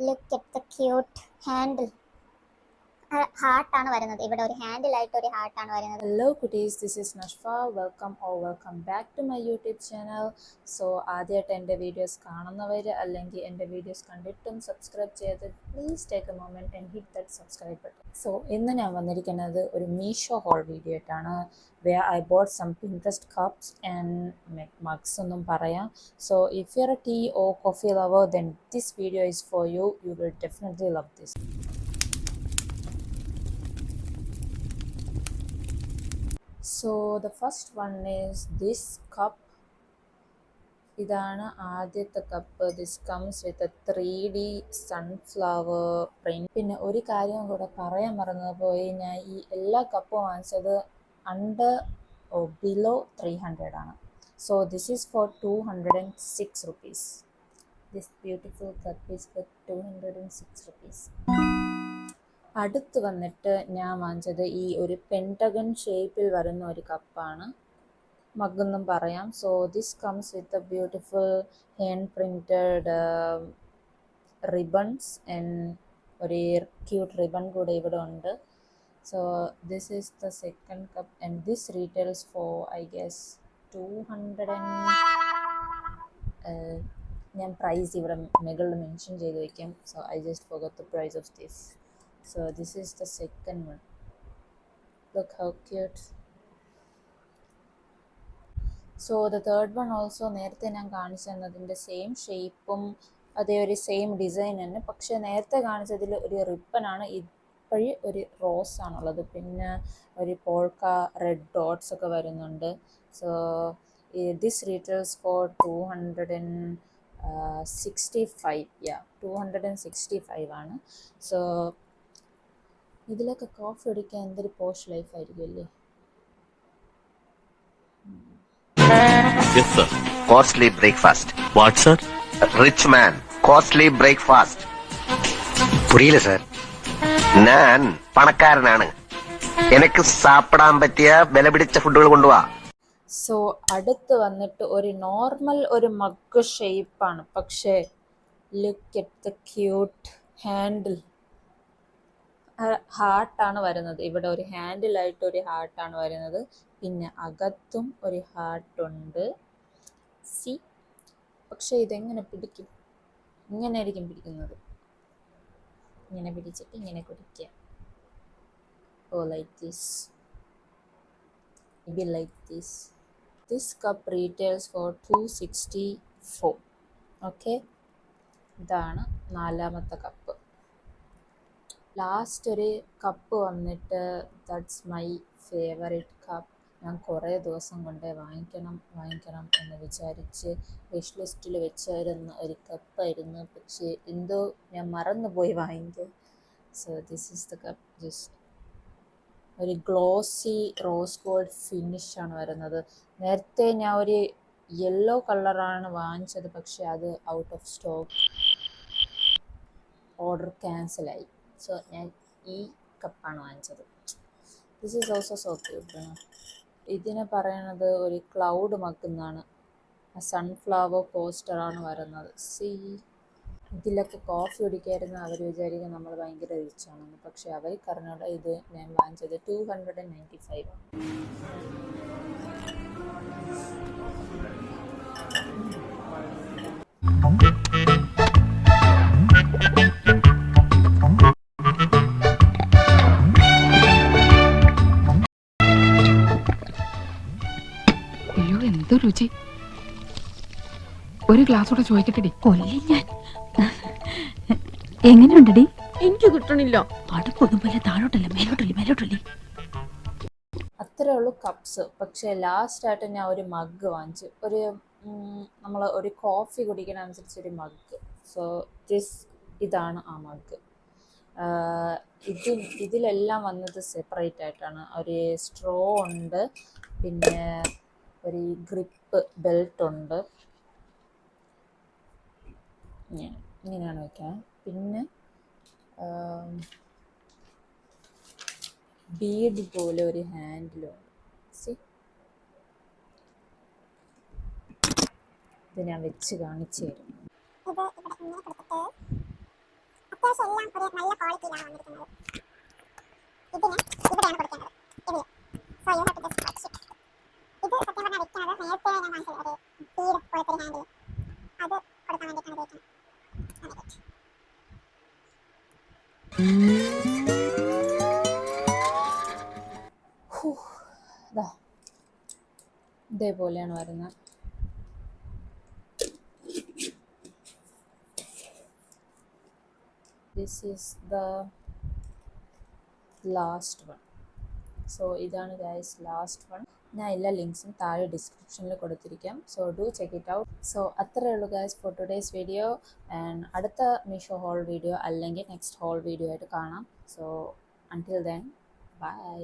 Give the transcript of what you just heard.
Look at the cute handle. ഹാർട്ടാണ് വരുന്നത്. ഇവിടെ ഒരു ഹാൻഡിലായിട്ട് ഒരു ഹാർട്ടാണ് വരുന്നത്. Hello cuties, this is Nashfa. Welcome back to my YouTube channel. So ആദ്യമായിട്ട് എൻ്റെ വീഡിയോസ് കാണുന്നവർ അല്ലെങ്കിൽ എൻ്റെ വീഡിയോസ് കണ്ടിട്ടും സബ്സ്ക്രൈബ് ചെയ്ത് please take A moment and hit that subscribe button. So ഇന്ന് ഞാൻ വന്നിരിക്കുന്നത് ഒരു മീഷോ ഹോൾ വീഡിയോ ആയിട്ടാണ്. where I bought some Pinterest cups and mugs എന്നും പറയാം. So if you're a tea or coffee lover, then this video is for you. You will definitely love this. So the first one is this cup. ഇതാണ് ആദ്യത്തെ cup. This comes with A 3D sunflower print. പിന്നെ ഒരു കാര്യം കൂടെ പറയാൻ മറന്നു പോയി, ഞാൻ ഈ എല്ലാ കപ്പും വാങ്ങിച്ചത് അണ്ടർ ബിലോ 300 ആണ്. So this is for 206 rupees. This beautiful cup is for 206 rupees. അടുത്ത് വന്നിട്ട് ഞാൻ വാങ്ങിച്ചത് ഈ ഒരു പെൻറ്റഗൺ ഷേപ്പിൽ വരുന്ന ഒരു കപ്പാണ്, മഗ്ഗെന്നും പറയാം. So this comes with a beautiful hand printed ribbons and ഒരു ക്യൂട്ട് റിബൺ കൂടെ ഇവിടെ ഉണ്ട്. So this is the second cup and this retails for I guess 200 ഞാൻ പ്രൈസ് ഇവിടെ മുകളിൽ മെൻഷൻ ചെയ്ത് വയ്ക്കാം. So I just forgot the price of this. So this is the second one. Look how cute. So the third one also നേരത്തെ ഞാൻ കാണിച്ചു തന്നതിൻ്റെ same ഷേപ്പും അതേ ഒരു സെയിം ഡിസൈൻ തന്നെ, പക്ഷേ നേരത്തെ കാണിച്ചതിൽ ഒരു റിപ്പനാണ്, ഇപ്പോഴും ഒരു റോസ് ആണുള്ളത്. പിന്നെ ഒരു പോൾക്ക റെഡ് ഡോട്ട്സ് ഒക്കെ വരുന്നുണ്ട്. So this retails four 265. 265 ആണ്. സോ ഇതിലൊക്കെ കോഫി അടിക്കാൻ എന്തൊരു പോഷ് ലൈഫ് ആയിരിക്കും അല്ലേ. Yes, sir. Costly breakfast. What, sir? Rich man. Costly breakfast. പുരിയില്ല സാർ. ഞാൻ പണക്കാരനാണ്, എനിക്ക് സാപ്പിടാൻ പറ്റിയ വില പിടിച്ച ഫുഡുകൾ കൊണ്ടുപോവാ. സോ അടുത്ത് വന്നിട്ട് ഒരു നോർമൽ ഒരു മഗ് ഷേപ്പാണ്, പക്ഷേ look at the cute handle. ഹാർട്ടാണ് വരുന്നത്. ഇവിടെ ഒരു ഹാൻഡിലായിട്ട് ഒരു ഹാർട്ടാണ് വരുന്നത്. പിന്നെ അകത്തും ഒരു ഹാർട്ടുണ്ട്. സി, പക്ഷേ ഇതെങ്ങനെ പിടിക്കും? ഇങ്ങനെ ആയിരിക്കും പിടിക്കുന്നത്. ഇങ്ങനെ പിടിച്ചിട്ട് ഇങ്ങനെ കുടിക്കുക. Oh, like this, maybe like this. This cup retails for 264. Okay, ഇതാണ് നാലാമത്തെ കപ്പ്. ലാസ്റ്റ് ഒരു കപ്പ് വന്നിട്ട് ദാറ്റ്സ് മൈ ഫേവറേറ്റ് കപ്പ്. ഞാൻ കുറേ ദിവസം കൊണ്ട് വാങ്ങിക്കണം എന്ന് വിചാരിച്ച് വിഷ് ലിസ്റ്റിൽ വെച്ചിരുന്ന ഒരു കപ്പായിരുന്നു, പക്ഷേ എന്തോ ഞാൻ മറന്നുപോയി വാങ്ങിക്കുക. So this is the cup. Just ഒരു ഗ്ലോസി റോസ് ഗോൾഡ് ഫിനിഷാണ് വരുന്നത്. നേരത്തെ ഞാൻ ഒരു യെല്ലോ കളറാണ് വാങ്ങിച്ചത്, പക്ഷേ അത് ഔട്ട് ഓഫ് സ്റ്റോക്ക്, ഓർഡർ ക്യാൻസലായി. സോ ഞാൻ ഈ കപ്പാണ് വാങ്ങിച്ചത്. This is also so cute. ഇതിനെ പറയണത് ഒരു ക്ലൗഡ് മഗ്ഗെന്നാണ്. സൺഫ്ലവർ പോസ്റ്ററാണ് വരുന്നത്. സി, ഇതിലൊക്കെ കോഫി കുടിക്കായിരുന്നു അവർ വിചാരിക്കും നമ്മൾ ഭയങ്കര റിച്ചാണെന്ന്, പക്ഷേ അവർക്കറിഞ്ഞൂടെ ഇത് ഞാൻ വാങ്ങിച്ചത് 295 ആണ്. അയ്യോ, എന്ത് രുചി! ഒരു ഗ്ലാസ് കൂടെ ചോദിക്കട്ടെടി. കൊല്ലി ഞാൻ. എങ്ങനെയുണ്ടടി? എനിക്ക് കിട്ടണില്ല. അടുപ്പൊന്നും പോലെ താഴോട്ടല്ല മേലോട്ടല്ലേ. അത്രേ ഉള്ളൂ കപ്സ്. പക്ഷേ ലാസ്റ്റായിട്ട് ഞാൻ ഒരു മഗ് വാങ്ങിച്ചു. ഒരു നമ്മൾ ഒരു കോഫി കുടിക്കണ അനുസരിച്ചൊരു മഗ്. സോ ഇതാണ് ആ മഗ്. ഇതിലെല്ലാം വന്നത് സെപ്പറേറ്റ് ആയിട്ടാണ്. ഒരു സ്ട്രോ ഉണ്ട്, പിന്നെ ഒരു ഗ്രിപ്പ് ബെൽറ്റ് ഉണ്ട്. ഇങ്ങനെയാണ് വയ്ക്കാൻ. പിന്നെ ബീഡ് പോലെ ഒരു ഹാൻഡിലുണ്ട്. സി, ഇത് ഞാൻ വെച്ച് കാണിച്ചു തരും. ഇത് ഇവിടെ ഇങ്ങനെ കൊടുത്തിട്ട് ഏകദേശം എല്ലാം ഒരു നല്ല ക്വാളിറ്റിയിലാണ് വന്നിരിക്കുന്നത്. ഇതിന് ഇവിടെയാണ് കൊടുക്കേണ്ടത്, ഇതിൽ. So you have to just watch it. ഇത് സത്യം പറഞ്ഞാൽ വെക്കുന്നത് നേരത്തെ ഞാൻ കാണിച്ചത് ഒരു ബീഡ് പോലത്തെ ഹാൻഡിൽ, അത് കൊടുക്കാൻ വേണ്ടിയിട്ടാണ് ഉപയോഗിക്കുന്നത്. ദാ ഇതേപോലെയാണ് വരുന്നത്. This is the last one. So ഇതാണ് ഗൈസ് ലാസ്റ്റ് വൺ. ഞാൻ എല്ലാ ലിങ്ക്സും താഴെ ഡിസ്ക്രിപ്ഷനിൽ കൊടുത്തിരിക്കാം. So do check it out. So അത്രയേ ഉള്ളൂ guys for today's video. And അടുത്ത മീഷോ ഹോൾ വീഡിയോ അല്ലെങ്കിൽ നെക്സ്റ്റ് ഹോൾ വീഡിയോ ആയിട്ട് കാണാം. So until then, bye.